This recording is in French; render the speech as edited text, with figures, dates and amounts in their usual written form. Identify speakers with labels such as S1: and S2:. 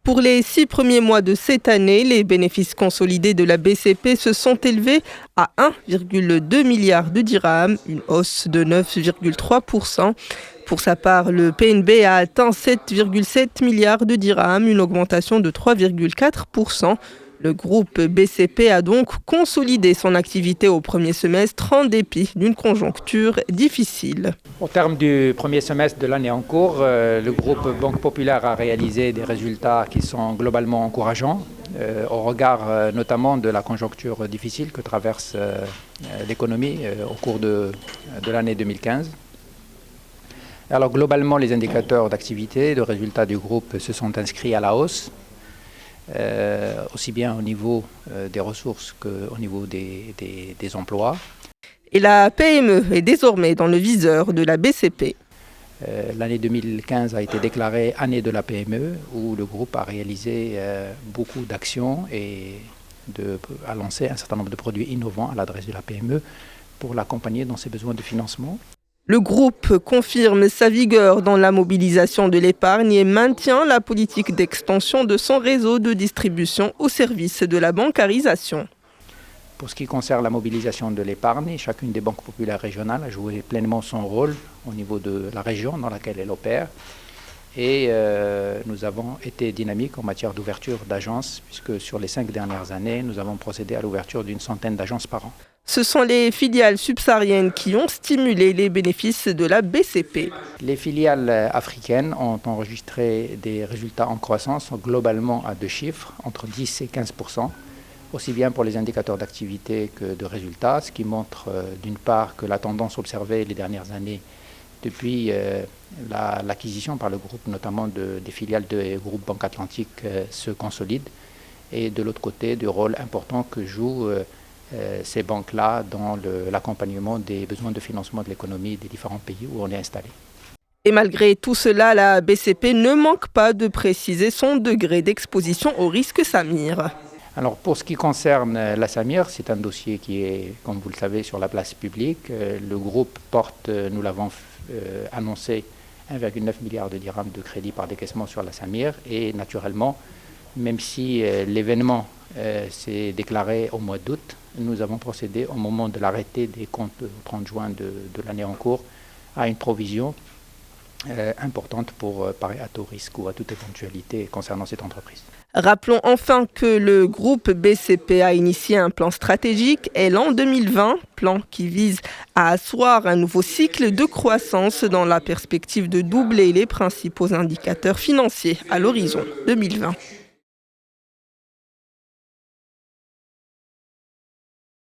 S1: Pour les 6 premiers mois de cette année, les bénéfices consolidés de la BCP se sont élevés à 1,2 milliard de dirhams, une hausse de 9,3%. Pour sa part, le PNB a atteint 7,7 milliards de dirhams, une augmentation de 3,4%. Le groupe BCP a donc consolidé son activité au premier semestre en dépit d'une conjoncture difficile.
S2: Au terme du premier semestre de l'année en cours, le groupe Banque Populaire a réalisé des résultats qui sont globalement encourageants, au regard notamment de la conjoncture difficile que traverse l'économie au cours de l'année 2015. Alors globalement, les indicateurs d'activité, de résultats du groupe se sont inscrits à la hausse. Aussi bien au niveau des ressources qu'au niveau des emplois.
S1: Et la PME est désormais dans le viseur de la BCP.
S2: L'année 2015 a été déclarée année de la PME, où le groupe a réalisé beaucoup d'actions et a lancé un certain nombre de produits innovants à l'adresse de la PME pour l'accompagner dans ses besoins de financement.
S1: Le groupe confirme sa vigueur dans la mobilisation de l'épargne et maintient la politique d'extension de son réseau de distribution au service de la bancarisation.
S2: Pour ce qui concerne la mobilisation de l'épargne, chacune des banques populaires régionales a joué pleinement son rôle au niveau de la région dans laquelle elle opère. Et nous avons été dynamiques en matière d'ouverture d'agences, puisque sur les 5 dernières années, nous avons procédé à l'ouverture d'une centaine d'agences par an.
S1: Ce sont les filiales subsahariennes qui ont stimulé les bénéfices de la BCP.
S2: Les filiales africaines ont enregistré des résultats en croissance globalement à 2 chiffres, entre 10 et 15%, aussi bien pour les indicateurs d'activité que de résultats, ce qui montre d'une part que la tendance observée les dernières années depuis l'acquisition par le groupe, notamment des filiales du groupe Banque Atlantique, se consolide, et de l'autre côté, du rôle important que jouent ces banques-là dans l'accompagnement des besoins de financement de l'économie des différents pays où on est installé.
S1: Et malgré tout cela, la BCP ne manque pas de préciser son degré d'exposition au risque Samir.
S2: Alors pour ce qui concerne la Samir, c'est un dossier qui est, comme vous le savez, sur la place publique. Le groupe porte, nous l'avons annoncé, 1,9 milliard de dirhams de crédit par décaissement sur la Samir. Et naturellement, même si l'événement s'est déclaré au mois d'août, nous avons procédé au moment de l'arrêté des comptes au 30 juin de l'année en cours à une provision importante pour parer à tout risque ou à toute éventualité concernant cette entreprise.
S1: Rappelons enfin que le groupe BCP a initié un plan stratégique Élan 2020, plan qui vise à asseoir un nouveau cycle de croissance dans la perspective de doubler les principaux indicateurs financiers à l'horizon 2020.